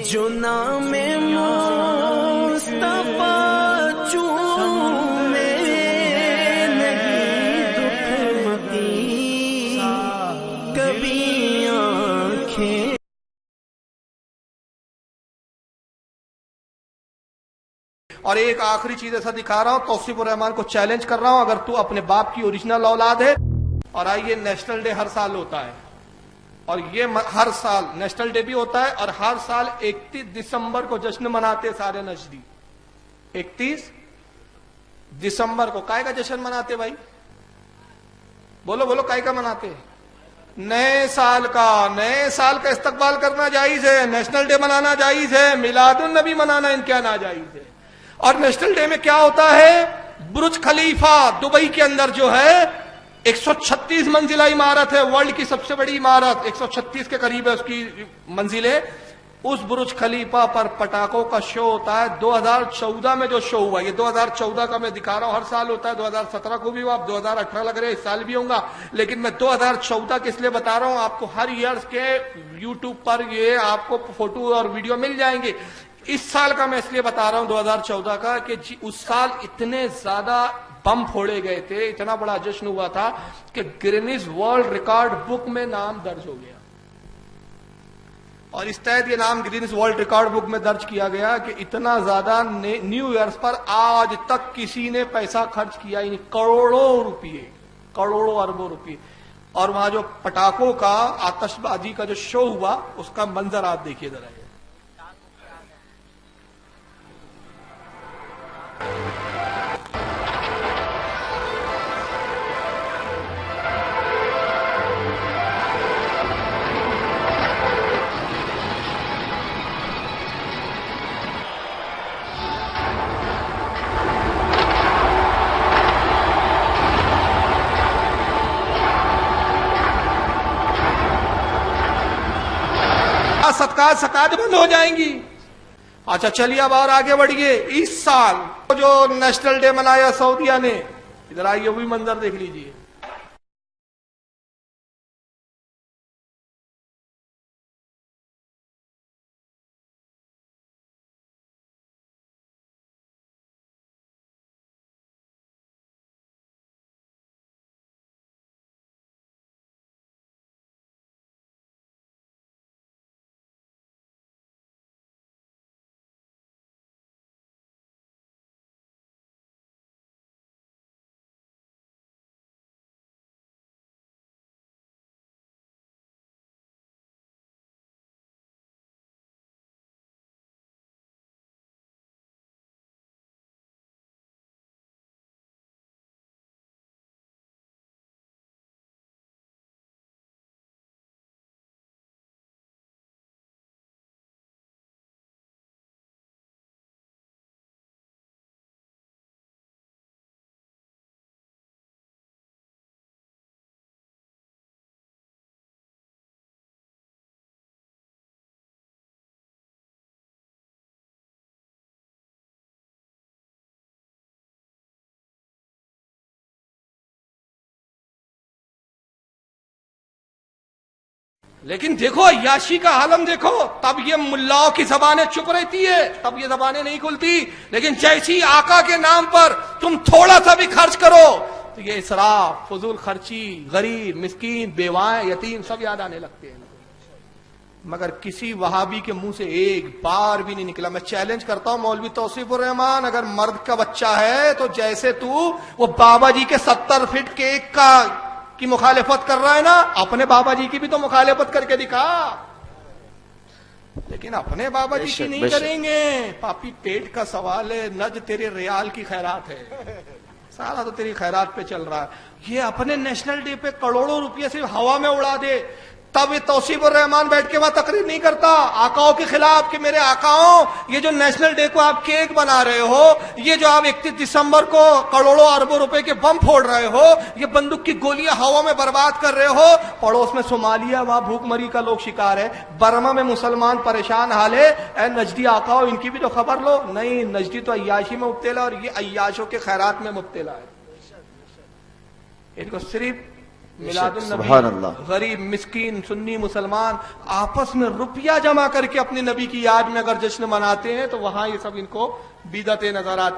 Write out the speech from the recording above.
جو نام مصطفیٰ چومے نہیں دکھتی کبھی آنکھیں. اور ایک آخری چیز ایسا دکھا رہا ہوں، توصیف الرحمان کو چیلنج کر رہا ہوں، اگر تو اپنے باپ کی اوریجنل اولاد ہے. اور آئیے، نیشنل ڈے ہر سال ہوتا ہے، اور یہ ہر سال نیشنل ڈے بھی ہوتا ہے، اور ہر سال 31 دسمبر کو جشن مناتے سارے نجدی. 31 دسمبر کو کائے کا جشن مناتے بھائی؟ بولو بولو، کائے کا مناتے؟ نئے سال کا. نئے سال کا استقبال کرنا جائز ہے، نیشنل ڈے منانا جائز ہے، میلاد النبی منانا ان کیا ناجائز ہے. اور نیشنل ڈے میں کیا ہوتا ہے؟ برج خلیفہ دبئی کے اندر جو ہے 136 منزلہ عمارت ہے، ورلڈ کی سب سے بڑی عمارت، 136 کے قریب ہے اس کی منزلیں. اس برج خلیفہ پر پٹاخوں کا شو ہوتا ہے. 2014 میں جو شو ہوا، یہ 2014 کا میں دکھا رہا ہوں، ہر سال ہوتا ہے. 2017 کو بھی ہوا، اب 2018 لگ رہے ہیں، اس سال بھی ہوگا. لیکن میں 2014 کے اس لیے بتا رہا ہوں، آپ کو ہر ایئرز کے یوٹیوب پر یہ آپ کو فوٹو اور ویڈیو مل جائیں گے. اس سال کا میں اس لیے بتا رہا ہوں 2014 کا، کہ اس سال اتنے زیادہ بم پھوڑے گئے تھے، اتنا بڑا جشن ہوا تھا کہ گرینز ورلڈ ریکارڈ بک میں نام درج ہو گیا. اور اس تحت یہ نام گرینز ورلڈ ریکارڈ بک میں درج کیا گیا کہ اتنا زیادہ نیو ایئرز پر آج تک کسی نے پیسہ خرچ کیا ہی نہیں. کروڑوں روپئے، کروڑوں اربوں روپئے. اور وہاں جو پٹاخوں کا آتش بازی کا جو شو ہوا، اس کا منظر آپ دیکھیے ذرا. صدقات بند ہو جائیں گی. اچھا چلیے اب اور آگے بڑھیے. اس سال جو نیشنل ڈے منایا سعودیہ نے، ادھر آئیے وہی منظر دیکھ لیجیے. لیکن دیکھو عیاشی کا عالم دیکھو. تب یہ ملاؤں کی زبانیں چپ رہتی ہے، تب یہ زبانیں نہیں کھلتی. لیکن جیسی آقا کے نام پر تم تھوڑا سا بھی خرچ کرو تو یہ اسراف، فضول خرچی، غریب، مسکین، بیوائیں، یتیم سب یاد آنے لگتے ہیں. مگر کسی وہابی کے منہ سے ایک بار بھی نہیں نکلا. میں چیلنج کرتا ہوں مولوی توصیف الرحمان، اگر مرد کا بچہ ہے تو جیسے تو وہ بابا جی کے 70 فٹ کیک کی مخالفت کر رہا ہے نا، اپنے بابا جی کی بھی تو مخالفت کر کے دکھا. لیکن اپنے بابا جی کی نہیں کریں گے. پاپی پیٹ کا سوال ہے، نج تیرے ریال کی خیرات ہے، سارا تو تیری خیرات پہ چل رہا ہے. یہ اپنے نیشنل ڈے پہ کروڑوں روپیہ صرف ہوا میں اڑا دے. تب یہ توصیف الرحمان بیٹھ کے وہاں تقریر نہیں کرتا آقاؤں کے خلاف کہ میرے آقاؤں، یہ جو نیشنل ڈے کو آپ کیک بنا رہے ہو، یہ جو آپ 31 دسمبر کو کروڑوں اربوں روپے کے بم پھوڑ رہے ہو، یہ بندوق کی گولیاں ہوا میں برباد کر رہے ہو. پڑوس میں صومالیہ، وہاں بھوک مری کا لوگ شکار ہے. برما میں مسلمان پریشان حال ہے. اے نجدی آقاؤں، ان کی بھی تو خبر لو. نہیں، نجدی تو عیاشی میں مبتلا، اور یہ عیاشوں کے خیرات میں مبتلا ہے. ان کو صرف میلاد سبحان النبی، اللہ۔ غریب مسکین سنی مسلمان آپس میں روپیہ جمع کر کے اپنے نبی کی یاد میں اگر جشن مناتے ہیں تو وہاں یہ سب ان کو بدعتیں نظر آتی ہے۔